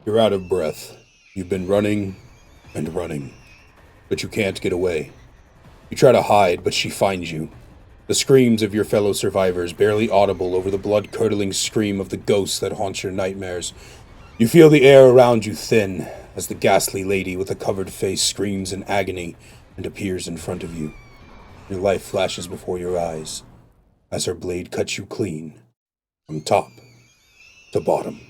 You're out of breath. You've been running and running, but you can't get away. You try to hide, but she finds you. The screams of your fellow survivors barely audible over the blood-curdling scream of the ghost that haunts your nightmares. You feel the air around you thin as the ghastly lady with a covered face screams in agony and appears in front of you. Your life flashes before your eyes as her blade cuts you clean, from top to bottom.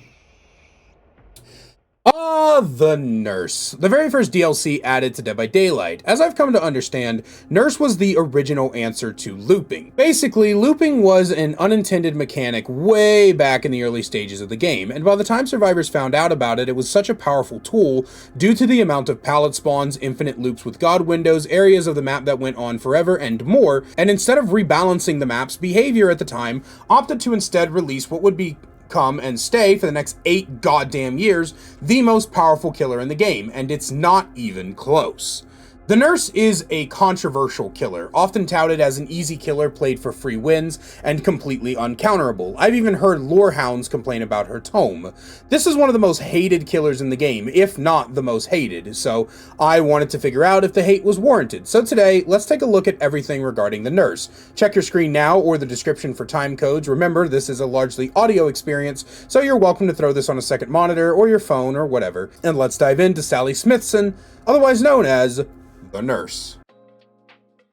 The Nurse. The very first DLC added to Dead by Daylight. As I've come to understand, Nurse was the original answer to looping. Basically, looping was an unintended mechanic way back in the early stages of the game, and by the time survivors found out about it, it was such a powerful tool due to the amount of pallet spawns, infinite loops with god windows, areas of the map that went on forever, and more, and instead of rebalancing the map's behavior at the time, opted to instead release what would be come and stay for the next 8 goddamn years, the most powerful killer in the game, and it's not even close. The Nurse is a controversial killer, often touted as an easy killer played for free wins and completely uncounterable. I've even heard lore hounds complain about her tome. This is one of the most hated killers in the game, if not the most hated, so I wanted to figure out if the hate was warranted. So today, let's take a look at everything regarding the Nurse. Check your screen now or the description for time codes. Remember, this is a largely audio experience, so you're welcome to throw this on a second monitor or your phone or whatever. And let's dive into Sally Smithson, otherwise known as the Nurse.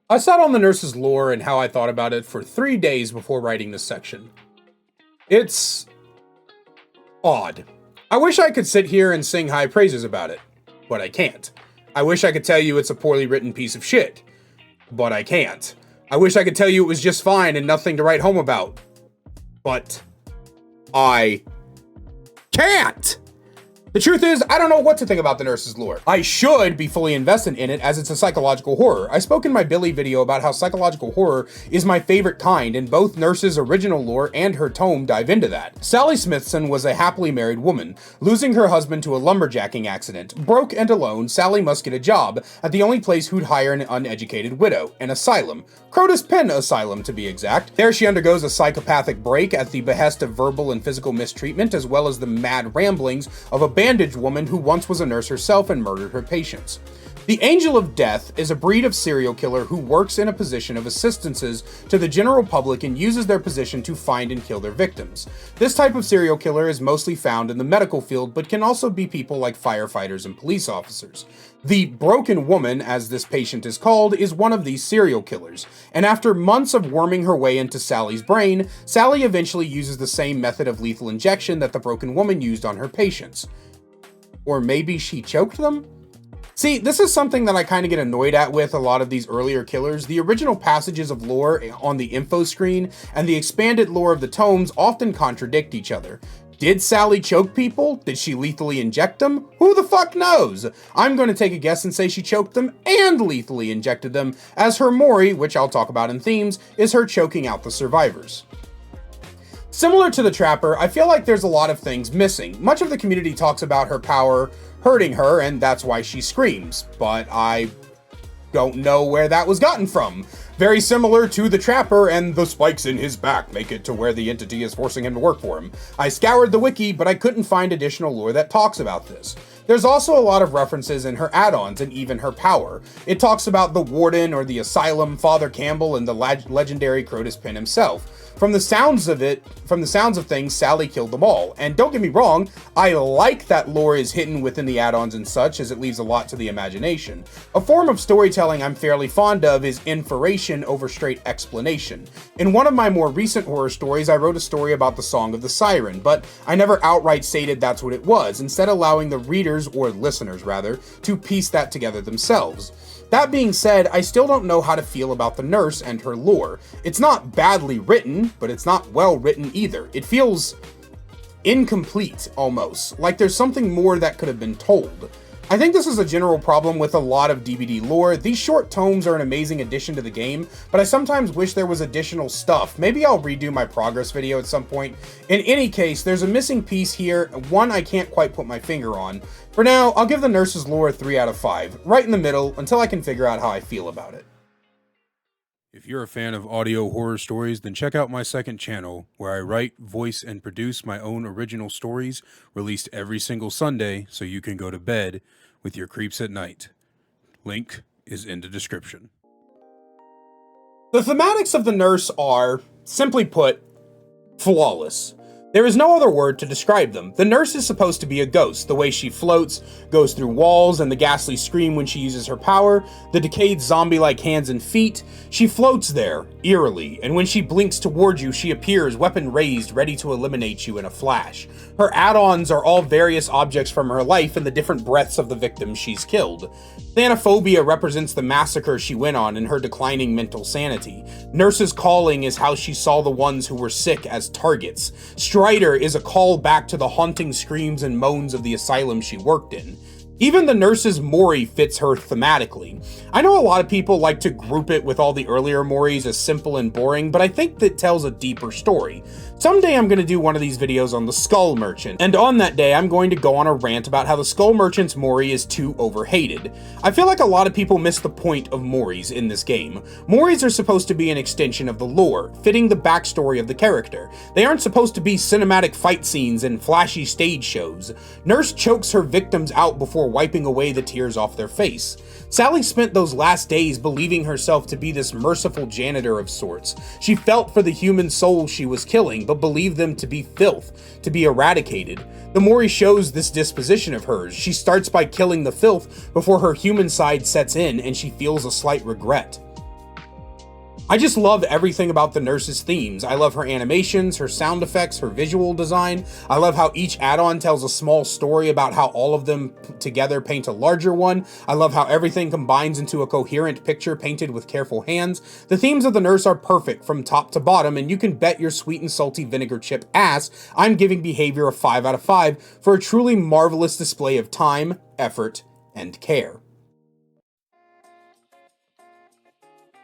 I sat on the Nurse's lore and how I thought about it for 3 days before writing this section. It's odd. I wish I could sit here and sing high praises about it, but I can't. I wish I could tell you it's a poorly written piece of shit, but I can't. I wish I could tell you it was just fine and nothing to write home about, but I can't. The truth is, I don't know what to think about the Nurse's lore. I should be fully invested in it as it's a psychological horror. I spoke in my Billy video about how psychological horror is my favorite kind, and both Nurse's original lore and her tome dive into that. Sally Smithson was a happily married woman. Losing her husband to a lumberjacking accident, broke and alone, Sally must get a job at the only place who'd hire an uneducated widow, an asylum. Crotus Pen Asylum, to be exact. There she undergoes a psychopathic break at the behest of verbal and physical mistreatment, as well as the mad ramblings of a bandaged woman who once was a nurse herself and murdered her patients. The Angel of Death is a breed of serial killer who works in a position of assistances to the general public and uses their position to find and kill their victims. This type of serial killer is mostly found in the medical field, but can also be people like firefighters and police officers. The Broken Woman, as this patient is called, is one of these serial killers, and after months of worming her way into Sally's brain, Sally eventually uses the same method of lethal injection that the Broken Woman used on her patients. Or maybe she choked them? See, this is something that I kind of get annoyed at with a lot of these earlier killers. The original passages of lore on the info screen and the expanded lore of the tomes often contradict each other. Did Sally choke people? Did she lethally inject them? Who the fuck knows? I'm going to take a guess and say she choked them and lethally injected them, as her Mori, which I'll talk about in themes, is her choking out the survivors. Similar to the Trapper, I feel like there's a lot of things missing. Much of the community talks about her power hurting her, and that's why she screams, but I don't know where that was gotten from. Very similar to the Trapper and the spikes in his back make it to where the entity is forcing him to work for him. I scoured the wiki, but I couldn't find additional lore that talks about this. There's also a lot of references in her add-ons and even her power. It talks about the Warden or the Asylum, Father Campbell, and the legendary Crotus Pen himself. From the sounds of things, Sally killed them all. And don't get me wrong, I like that lore is hidden within the add-ons and such, as it leaves a lot to the imagination. A form of storytelling I'm fairly fond of is inferation over straight explanation. In one of my more recent horror stories, I wrote a story about the Song of the Siren, but I never outright stated that's what it was, instead allowing the readers, or listeners rather, to piece that together themselves. That being said, I still don't know how to feel about the Nurse and her lore. It's not badly written, but it's not well written either. It feels incomplete, almost, like there's something more that could have been told. I think this is a general problem with a lot of DBD lore. These short tomes are an amazing addition to the game, but I sometimes wish there was additional stuff. Maybe I'll redo my progress video at some point. In any case, there's a missing piece here, one I can't quite put my finger on. For now, I'll give the Nurse's lore a 3 out of 5, right in the middle, until I can figure out how I feel about it. If you're a fan of audio horror stories, then check out my second channel, where I write, voice, and produce my own original stories, released every single Sunday, so you can go to bed with your creeps at night. Link is in the description. The thematics of the nurse are, simply put, flawless. There is no other word to describe them. The nurse is supposed to be a ghost. The way she floats, goes through walls, and the ghastly scream when she uses her power, the decayed zombie-like hands and feet, she floats there, eerily, and when she blinks toward you, she appears, weapon raised, ready to eliminate you in a flash. Her add-ons are all various objects from her life and the different breaths of the victims she's killed. Thanophobia represents the massacre she went on and her declining mental sanity. Nurse's calling is how she saw the ones who were sick as targets. Strider is a call back to the haunting screams and moans of the asylum she worked in. Even the nurse's Mori fits her thematically. I know a lot of people like to group it with all the earlier Moris as simple and boring, but I think that tells a deeper story. Someday I'm going to do one of these videos on the Skull Merchant, and on that day I'm going to go on a rant about how the Skull Merchant's Mori is too overhated. I feel like a lot of people miss the point of Moris in this game. Moris are supposed to be an extension of the lore, fitting the backstory of the character. They aren't supposed to be cinematic fight scenes and flashy stage shows. Nurse chokes her victims out before wiping away the tears off their face. Sally spent those last days believing herself to be this merciful janitor of sorts. She felt for the human souls she was killing, but believed them to be filth, to be eradicated. The Mori shows this disposition of hers. She starts by killing the filth before her human side sets in and she feels a slight regret. I just love everything about the nurse's themes. I love her animations, her sound effects, her visual design. I love how each add-on tells a small story about how all of them together paint a larger one. I love how everything combines into a coherent picture painted with careful hands. The themes of the nurse are perfect from top to bottom, and you can bet your sweet and salty vinegar chip ass I'm giving Behavior a 5 out of 5 for a truly marvelous display of time, effort, and care.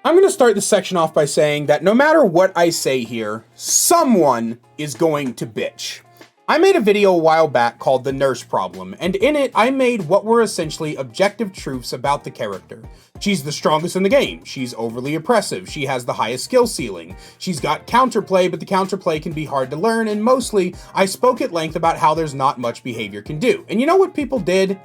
I'm going to start this section off by saying that no matter what I say here, someone is going to bitch. I made a video a while back called The Nurse Problem, and in it I made what were essentially objective truths about the character. She's the strongest in the game, she's overly oppressive, she has the highest skill ceiling, she's got counterplay, but the counterplay can be hard to learn, and mostly, I spoke at length about how there's not much Behavior can do. And you know what people did?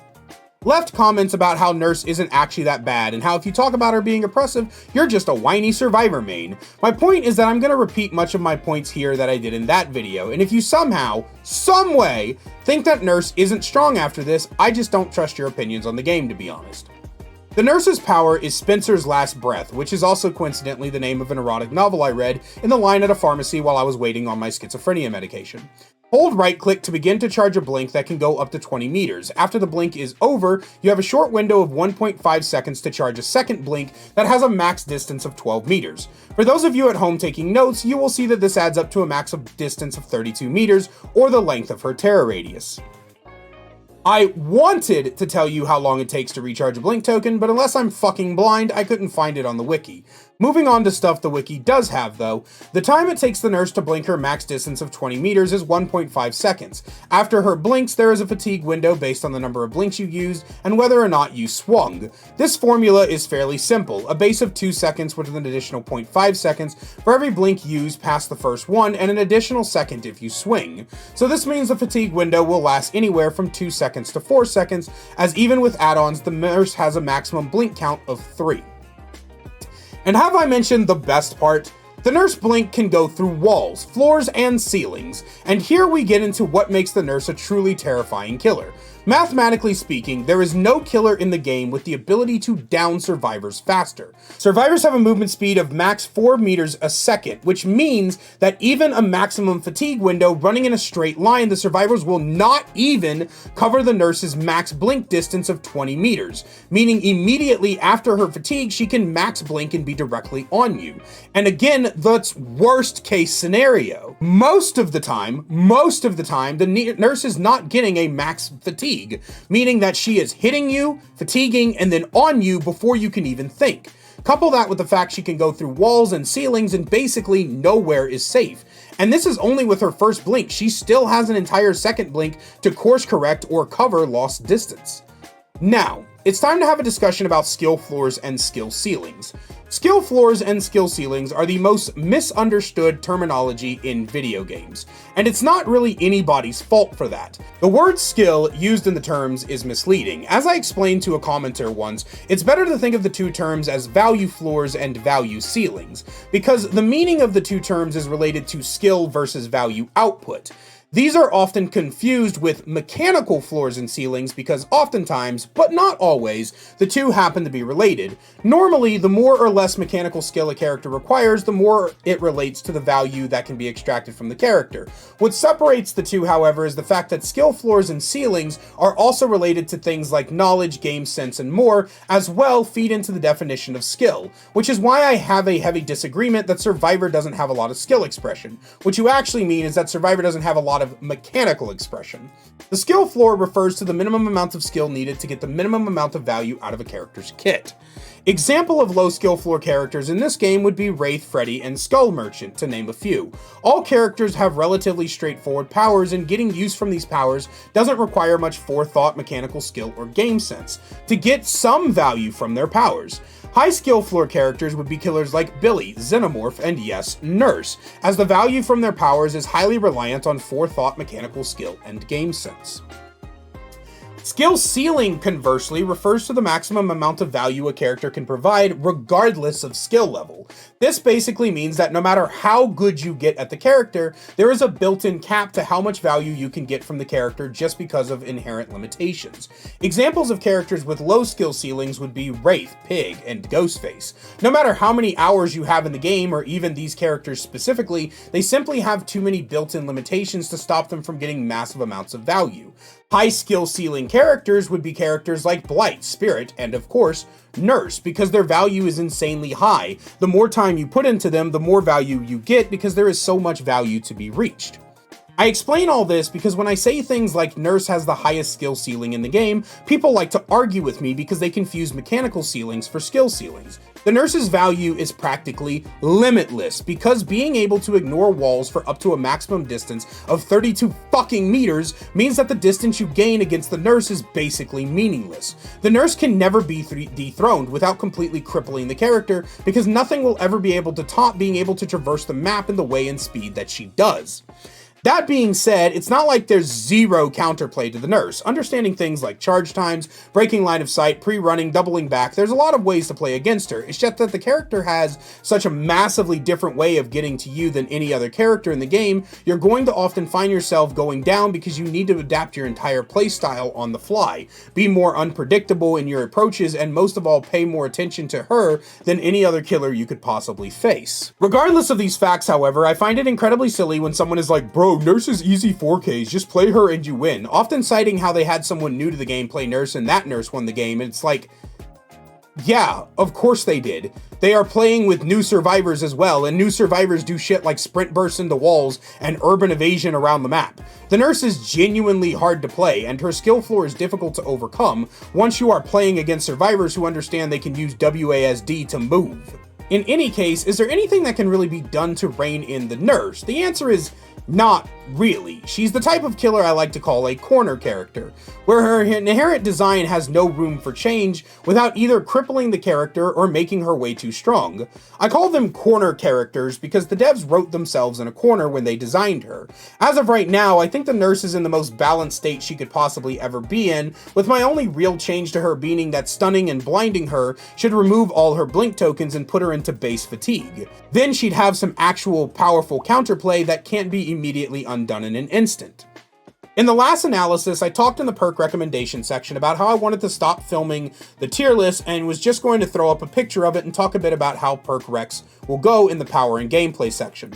Left comments about how Nurse isn't actually that bad, and how if you talk about her being oppressive, you're just a whiny survivor main. My point is that I'm going to repeat much of my points here that I did in that video, and if you somehow, some way, think that Nurse isn't strong after this, I just don't trust your opinions on the game, to be honest. The nurse's power is Spencer's Last Breath, which is also coincidentally the name of an erotic novel I read in the line at a pharmacy while I was waiting on my schizophrenia medication. Hold right-click to begin to charge a blink that can go up to 20 meters. After the blink is over, you have a short window of 1.5 seconds to charge a second blink that has a max distance of 12 meters. For those of you at home taking notes, you will see that this adds up to a max of distance of 32 meters, or the length of her terror radius. I wanted to tell you how long it takes to recharge a blink token, but unless I'm fucking blind, I couldn't find it on the wiki. Moving on to stuff the wiki does have though, the time it takes the nurse to blink her max distance of 20 meters is 1.5 seconds. After her blinks, there is a fatigue window based on the number of blinks you used and whether or not you swung. This formula is fairly simple, a base of 2 seconds with an additional 0.5 seconds for every blink used past the first one and an additional second if you swing. So this means the fatigue window will last anywhere from 2 seconds to 4 seconds, as even with add-ons, the nurse has a maximum blink count of 3. And have I mentioned the best part? The nurse blink can go through walls, floors, and ceilings, and here we get into what makes the nurse a truly terrifying killer. Mathematically speaking, there is no killer in the game with the ability to down survivors faster. Survivors have a movement speed of max 4 meters a second, which means that even a maximum fatigue window running in a straight line, the survivors will not even cover the nurse's max blink distance of 20 meters, meaning immediately after her fatigue, she can max blink and be directly on you. And again, that's worst case scenario. Most of the time, the nurse is not getting a max fatigue, meaning that she is hitting you, fatiguing, and then on you before you can even think. Couple that with the fact she can go through walls and ceilings and basically nowhere is safe. And this is only with her first blink. She still has an entire second blink to course correct or cover lost distance. Now, it's time to have a discussion about skill floors and skill ceilings. Skill floors and skill ceilings are the most misunderstood terminology in video games, and it's not really anybody's fault for that. The word skill used in the terms is misleading. As I explained to a commenter once, it's better to think of the two terms as value floors and value ceilings, because the meaning of the two terms is related to skill versus value output. These are often confused with mechanical floors and ceilings because oftentimes, but not always, the two happen to be related. Normally, the more or less mechanical skill a character requires, the more it relates to the value that can be extracted from the character. What separates the two, however, is the fact that skill floors and ceilings are also related to things like knowledge, game sense, and more, as well feed into the definition of skill, which is why I have a heavy disagreement that Survivor doesn't have a lot of skill expression. What you actually mean is that Survivor doesn't have a lot of mechanical expression. The skill floor refers to the minimum amount of skill needed to get the minimum amount of value out of a character's kit. Example of low skill floor characters in this game would be Wraith, Freddy, and Skull Merchant, to name a few. All characters have relatively straightforward powers, and getting use from these powers doesn't require much forethought, mechanical skill, or game sense to get some value from their powers. High skill floor characters would be killers like Billy, Xenomorph, and yes, Nurse, as the value from their powers is highly reliant on forethought, mechanical skill, and game sense. Skill ceiling, conversely, refers to the maximum amount of value a character can provide regardless of skill level. This basically means that no matter how good you get at the character, there is a built-in cap to how much value you can get from the character just because of inherent limitations. Examples of characters with low skill ceilings would be Wraith, Pig, and Ghostface. No matter how many hours you have in the game, or even these characters specifically, they simply have too many built-in limitations to stop them from getting massive amounts of value. High skill ceiling characters would be characters like Blight, Spirit, and of course, Nurse, because their value is insanely high. The more time you put into them, the more value you get because there is so much value to be reached. I explain all this because when I say things like Nurse has the highest skill ceiling in the game, people like to argue with me because they confuse mechanical ceilings for skill ceilings. The Nurse's value is practically limitless because being able to ignore walls for up to a maximum distance of 32 fucking meters means that the distance you gain against the Nurse is basically meaningless. The Nurse can never be dethroned without completely crippling the character because nothing will ever be able to top being able to traverse the map in the way and speed that she does. That being said, it's not like there's zero counterplay to the Nurse. Understanding things like charge times, breaking line of sight, pre-running, doubling back, there's a lot of ways to play against her. It's just that the character has such a massively different way of getting to you than any other character in the game, you're going to often find yourself going down because you need to adapt your entire playstyle on the fly, be more unpredictable in your approaches, and most of all, pay more attention to her than any other killer you could possibly face. Regardless of these facts, however, I find it incredibly silly when someone is like, bro, Nurse is easy 4Ks, just play her and you win, often citing how they had someone new to the game play Nurse and that Nurse won the game, and it's like, yeah, of course they did. They are playing with new survivors as well, and new survivors do shit like sprint bursts into walls and urban evasion around the map. The Nurse is genuinely hard to play, and her skill floor is difficult to overcome once you are playing against survivors who understand they can use WASD to move. In any case, is there anything that can really be done to rein in the Nurse? The answer is not really. She's the type of killer I like to call a corner character, where her inherent design has no room for change without either crippling the character or making her way too strong. I call them corner characters because the devs wrote themselves in a corner when they designed her. As of right now, I think the Nurse is in the most balanced state she could possibly ever be in, with my only real change to her being that stunning and blinding her should remove all her blink tokens and put her into base fatigue. Then she'd have some actual powerful counterplay that can't be immediately undone in an instant. In the last analysis, I talked in the perk recommendation section about how I wanted to stop filming the tier list and was just going to throw up a picture of it and talk a bit about how perk recs will go in the power and gameplay section.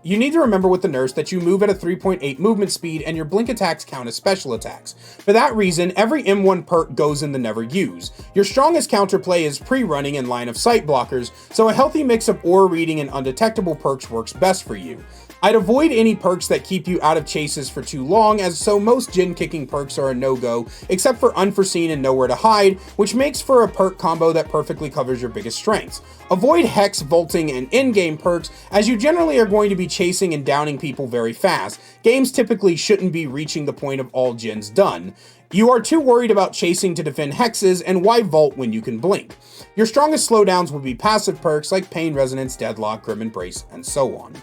You need to remember with the Nurse that you move at a 3.8 movement speed and your blink attacks count as special attacks. For that reason, every M1 perk goes in the never use. Your strongest counterplay is pre-running and line of sight blockers, so a healthy mix of aura reading and undetectable perks works best for you. I'd avoid any perks that keep you out of chases for too long, as so most gen kicking perks are a no-go, except for Unforeseen and Nowhere to Hide, which makes for a perk combo that perfectly covers your biggest strengths. Avoid Hex, Vaulting, and in-game perks, as you generally are going to be chasing and downing people very fast. Games typically shouldn't be reaching the point of all gens done. You are too worried about chasing to defend hexes, and why vault when you can blink? Your strongest slowdowns will be passive perks like Pain Resonance, Deadlock, Grim Embrace, and so on.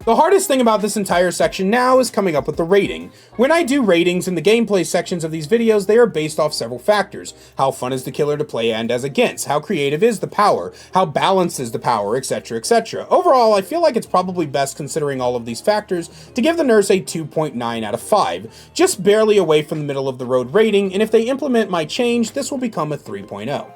The hardest thing about this entire section now is coming up with the rating. When I do ratings in the gameplay sections of these videos, they are based off several factors. How fun is the killer to play and as against? How creative is the power? How balanced is the power? Etc, etc. Overall, I feel like it's probably best, considering all of these factors, to give the Nurse a 2.9 out of 5. Just barely away from the middle of the road rating, and if they implement my change, this will become a 3.0.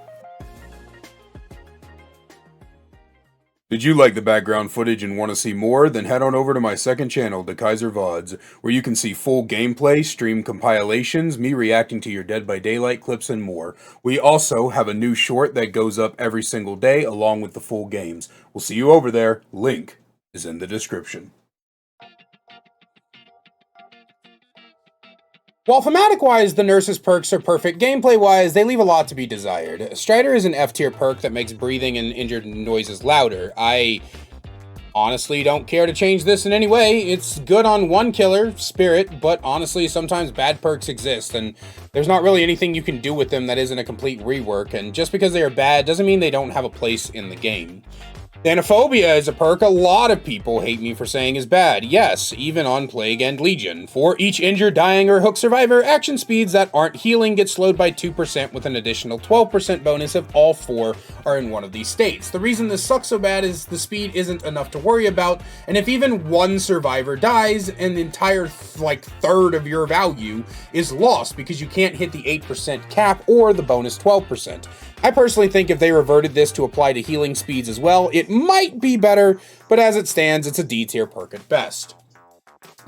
Did you like the background footage and want to see more? Then head on over to my second channel, The Kaiser VODs, where you can see full gameplay, stream compilations, me reacting to your Dead by Daylight clips, and more. We also have a new short that goes up every single day along with the full games. We'll see you over there. Link is in the description. While thematic-wise, the Nurse's perks are perfect, gameplay-wise, they leave a lot to be desired. Strider is an F-tier perk that makes breathing and injured noises louder. I honestly don't care to change this in any way. It's good on one killer, Spirit, but honestly, sometimes bad perks exist, and there's not really anything you can do with them that isn't a complete rework, and just because they are bad doesn't mean they don't have a place in the game. Thanophobia is a perk a lot of people hate me for saying is bad. Yes, even on Plague and Legion. For each injured, dying, or hook survivor, action speeds that aren't healing get slowed by 2% with an additional 12% bonus if all 4 are in one of these states. The reason this sucks so bad is the speed isn't enough to worry about, and if even one survivor dies, an entire third of your value is lost because you can't hit the 8% cap or the bonus 12%. I personally think if they reverted this to apply to healing speeds as well, it might be better, but as it stands, it's a D tier perk at best.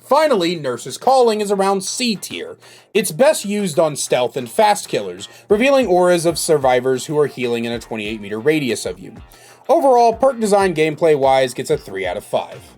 Finally, Nurse's Calling is around C tier. It's best used on stealth and fast killers, revealing auras of survivors who are healing in a 28-meter radius of you. Overall, perk design gameplay-wise gets a 3 out of 5.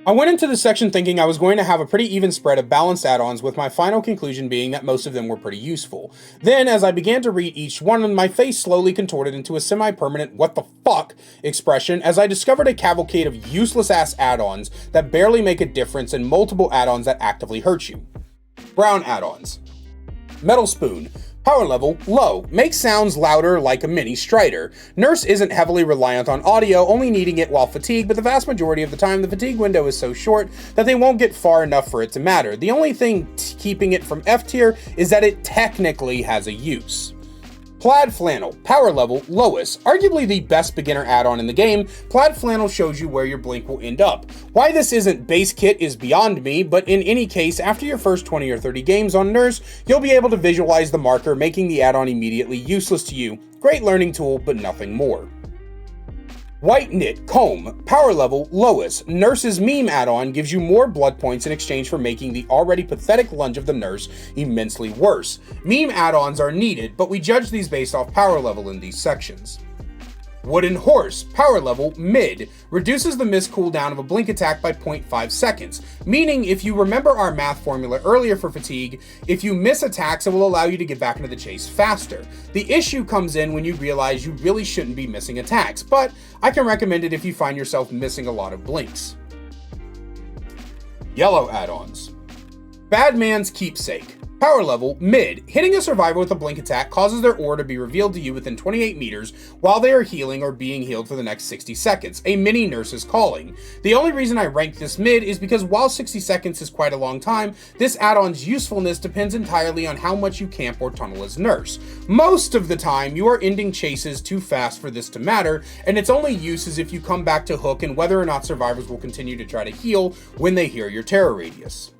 I went into this section thinking I was going to have a pretty even spread of balanced add-ons, with my final conclusion being that most of them were pretty useful. Then, as I began to read each one, my face slowly contorted into a semi-permanent what the fuck expression as I discovered a cavalcade of useless-ass add-ons that barely make a difference and multiple add-ons that actively hurt you. Brown add-ons. Metal Spoon. Power level, low. Makes sounds louder like a mini Strider. Nurse isn't heavily reliant on audio, only needing it while fatigued, but the vast majority of the time the fatigue window is so short that they won't get far enough for it to matter. The only thing keeping it from F tier is that it technically has a use. Plaid Flannel, power level, lowest. Arguably the best beginner add-on in the game, Plaid Flannel shows you where your blink will end up. Why this isn't base kit is beyond me, but in any case, after your first 20 or 30 games on Nurse, you'll be able to visualize the marker, making the add-on immediately useless to you. Great learning tool, but nothing more. White Knit Comb, power level, lowest. Nurse's meme add-on gives you more blood points in exchange for making the already pathetic lunge of the Nurse immensely worse. Meme add-ons are needed, but we judge these based off power level in these sections. Wooden Horse, power level, mid, reduces the miss cooldown of a blink attack by 0.5 seconds, meaning if you remember our math formula earlier for fatigue, if you miss attacks, it will allow you to get back into the chase faster. The issue comes in when you realize you really shouldn't be missing attacks, but I can recommend it if you find yourself missing a lot of blinks. Yellow add-ons. Bad Man's Keepsake. Power level, mid. Hitting a survivor with a blink attack causes their aura to be revealed to you within 28 meters while they are healing or being healed for the next 60 seconds, a mini Nurse's Calling. The only reason I rank this mid is because while 60 seconds is quite a long time, this add-on's usefulness depends entirely on how much you camp or tunnel as Nurse. Most of the time, you are ending chases too fast for this to matter, and its only use is if you come back to hook and whether or not survivors will continue to try to heal when they hear your terror radius.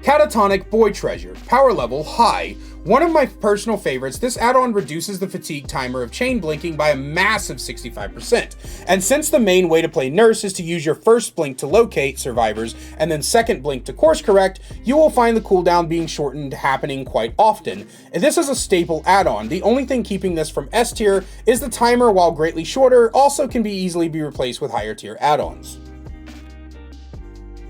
Catatonic Boy Treasure, power level, high. One of my personal favorites, this add-on reduces the fatigue timer of chain blinking by a massive 65%. And since the main way to play Nurse is to use your first blink to locate survivors and then second blink to course correct, you will find the cooldown being shortened happening quite often. And this is a staple add-on. The only thing keeping this from S tier is the timer, while greatly shorter, also can easily be replaced with higher tier add-ons.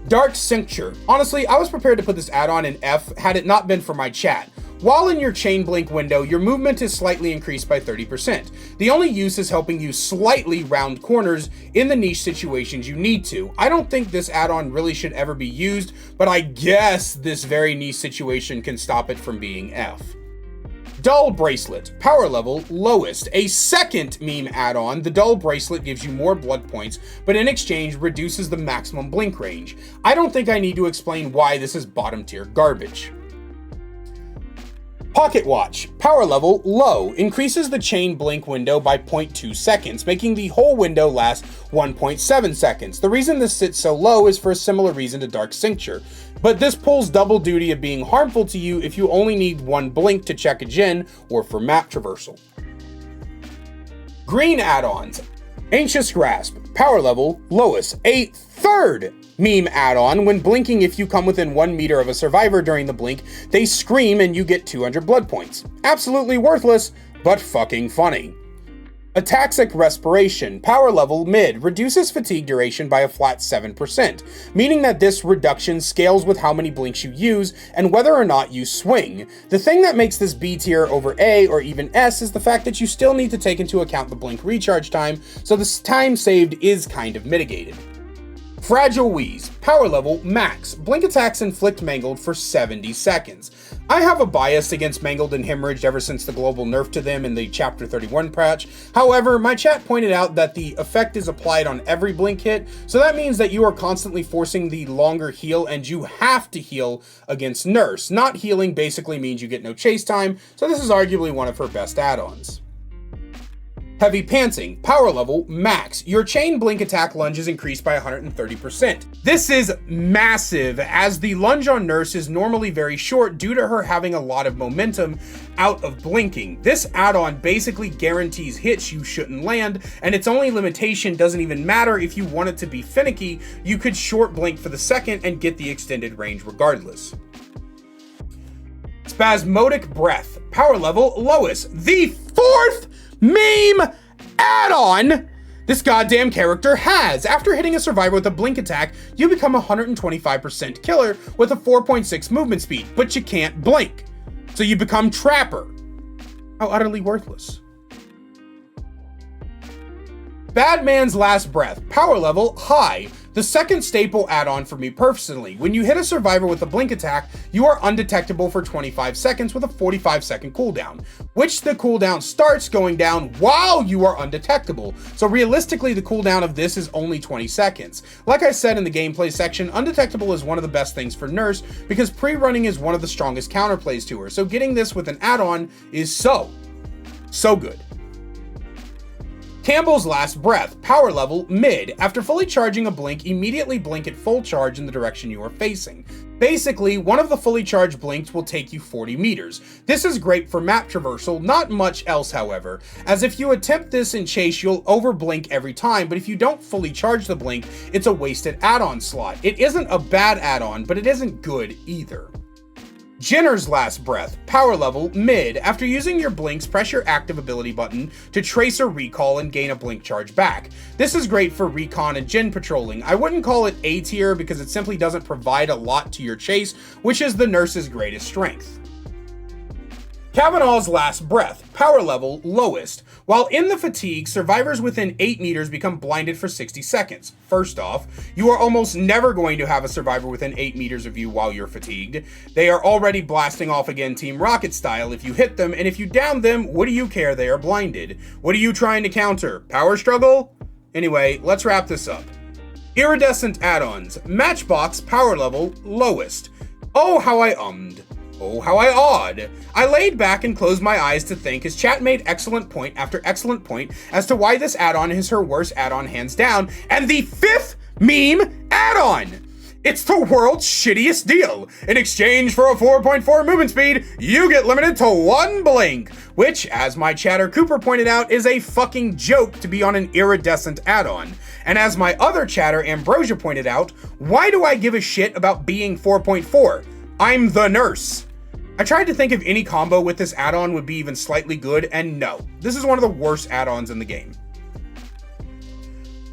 Dark Cincture. Honestly, I was prepared to put this add-on in F had it not been for my chat. While in your chain blink window, your movement is slightly increased by 30%. The only use is helping you slightly round corners in the niche situations you need to. I don't think this add-on really should ever be used, but I guess this very niche situation can stop it from being F. Dull Bracelet, power level lowest. A second meme add-on, the Dull Bracelet gives you more blood points, but in exchange reduces the maximum blink range. I don't think I need to explain why this is bottom tier garbage. Pocket Watch, power level low, increases the chain blink window by 0.2 seconds, making the whole window last 1.7 seconds. The reason this sits so low is for a similar reason to Dark Cincture, but this pulls double duty of being harmful to you if you only need one blink to check a gen or for map traversal. Green add-ons, Anxious Grasp, power level lowest, a third meme add-on. When blinking, if you come within 1 meter of a survivor during the blink, they scream and you get 200 blood points. Absolutely worthless, but fucking funny. Ataxic Respiration, power level mid, reduces fatigue duration by a flat 7%, meaning that this reduction scales with how many blinks you use and whether or not you swing. The thing that makes this B tier over A or even S is the fact that you still need to take into account the blink recharge time, so the time saved is kind of mitigated. Fragile Wheeze, power level max, blink attacks inflict Mangled for 70 seconds. I have a bias against Mangled and Hemorrhaged ever since the global nerf to them in the Chapter 31 patch. However, my chat pointed out that the effect is applied on every blink hit, so that means that you are constantly forcing the longer heal and you have to heal against Nurse. Not healing basically means you get no chase time, so this is arguably one of her best add-ons. Heavy Pantsing, power level max. Your chain blink attack lunge is increased by 130%. This is massive, as the lunge on Nurse is normally very short due to her having a lot of momentum out of blinking. This add-on basically guarantees hits you shouldn't land, and its only limitation doesn't even matter if you want it to be finicky. You could short blink for the second and get the extended range regardless. Spasmodic Breath, power level lowest. The fourth meme add-on this goddamn character has. After hitting a survivor with a blink attack, you become 125% killer with a 4.6 movement speed, but you can't blink. So you become Trapper. How utterly worthless. Bad Man's Last Breath, power level high. The second staple add-on for me personally. When you hit a survivor with a blink attack, you are undetectable for 25 seconds with a 45-second cooldown, which the cooldown starts going down while you are undetectable. So realistically, the cooldown of this is only 20 seconds. Like I said in the gameplay section, undetectable is one of the best things for Nurse because pre-running is one of the strongest counterplays to her. So getting this with an add-on is so good. Campbell's Last Breath, power level mid. After fully charging a blink, immediately blink at full charge in the direction you are facing. Basically, one of the fully charged blinks will take you 40 meters. This is great for map traversal, not much else however, as if you attempt this in chase, you'll overblink every time, but if you don't fully charge the blink, it's a wasted add-on slot. It isn't a bad add-on, but it isn't good either. Jenner's Last Breath, power level mid. After using your blinks, press your active ability button to trace or recall and gain a blink charge back. This is great for recon and gen patrolling. I wouldn't call it A tier because it simply doesn't provide a lot to your chase, which is the Nurse's greatest strength. Kavanaugh's Last Breath, power level lowest. While in the fatigue, survivors within 8 meters become blinded for 60 seconds. First off, you are almost never going to have a survivor within 8 meters of you while you're fatigued. They are already blasting off again Team Rocket style if you hit them, and if you down them, what do you care, they are blinded. What are you trying to counter? Power struggle? Anyway, let's wrap this up. Iridescent add-ons, Matchbox, power level lowest. Oh, how I ummed. Oh, how I awed. I laid back and closed my eyes to think as chat made excellent point after excellent point as to why this add-on is her worst add-on hands down, and the fifth meme add-on! It's the world's shittiest deal. In exchange for a 4.4 movement speed, you get limited to 1 blink, which, as my chatter Cooper pointed out, is a fucking joke to be on an iridescent add-on. And as my other chatter Ambrosia pointed out, why do I give a shit about being 4.4? I'm the nurse. I tried to think if any combo with this add-on would be even slightly good, and no. This is one of the worst add-ons in the game.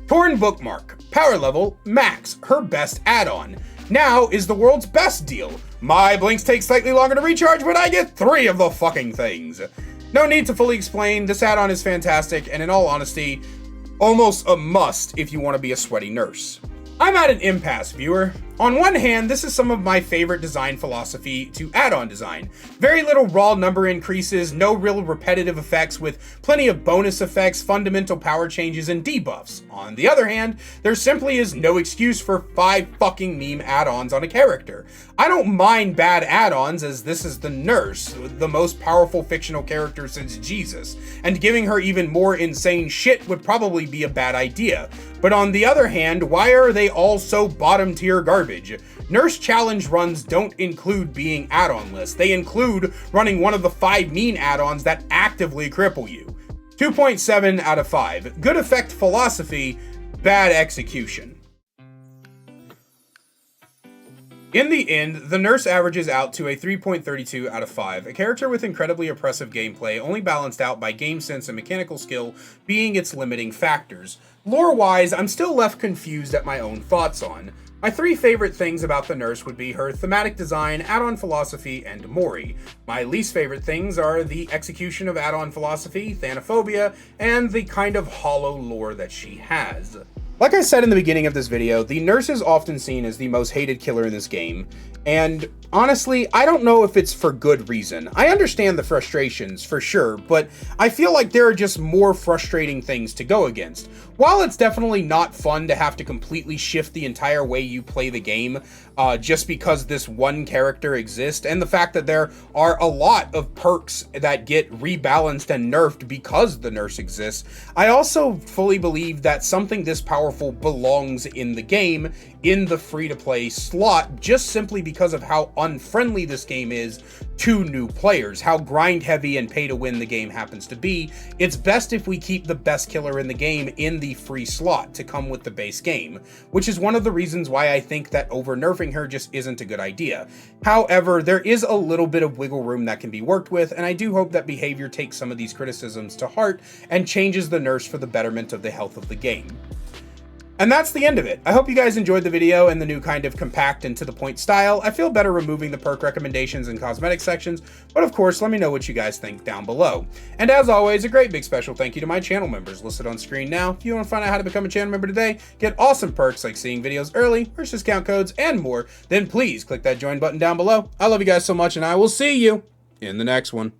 Torn Bookmark. Power level, max. Her best add-on. Now is the world's best deal. My blinks take slightly longer to recharge, but I get 3 of the fucking things. No need to fully explain. This add-on is fantastic, and in all honesty, almost a must if you want to be a sweaty nurse. I'm at an impasse, viewer. On one hand, this is some of my favorite design philosophy to add-on design. Very little raw number increases, no real repetitive effects with plenty of bonus effects, fundamental power changes, and debuffs. On the other hand, there simply is no excuse for 5 fucking meme add-ons on a character. I don't mind bad add-ons as this is the nurse, the most powerful fictional character since Jesus, and giving her even more insane shit would probably be a bad idea. But on the other hand, why are they all so bottom tier garbage? Nurse challenge runs don't include being add-on lists. They include running one of the 5 mean add-ons that actively cripple you. 2.7 out of 5. Good effect philosophy, bad execution. In the end, the nurse averages out to a 3.32 out of 5, a character with incredibly oppressive gameplay, only balanced out by game sense and mechanical skill being its limiting factors. Lore-wise, I'm still left confused at my own thoughts on. My 3 favorite things about the nurse would be her thematic design, add-on philosophy, and Mori. My least favorite things are the execution of add-on philosophy, Thanophobia, and the kind of hollow lore that she has. Like I said in the beginning of this video, the nurse is often seen as the most hated killer in this game, and honestly, I don't know if it's for good reason. I understand the frustrations, for sure, but I feel like there are just more frustrating things to go against. While it's definitely not fun to have to completely shift the entire way you play the game, just because this one character exists, and the fact that there are a lot of perks that get rebalanced and nerfed because the nurse exists, I also fully believe that something this powerful belongs in the game, in the free-to-play slot, just simply because of how unfriendly this game is to new players, how grind-heavy and pay-to-win the game happens to be. It's best if we keep the best killer in the game in the free slot to come with the base game, which is one of the reasons why I think that over-nerfing her just isn't a good idea. However, there is a little bit of wiggle room that can be worked with, and I do hope that Behavior takes some of these criticisms to heart and changes the nurse for the betterment of the health of the game. And that's the end of it. I hope you guys enjoyed the video and the new kind of compact and to the point style. I feel better removing the perk recommendations and cosmetic sections, but of course, let me know what you guys think down below. And as always, a great big special thank you to my channel members listed on screen now. If you want to find out how to become a channel member today, get awesome perks like seeing videos early, merch discount codes, and more, then please click that join button down below. I love you guys so much, and I will see you in the next one.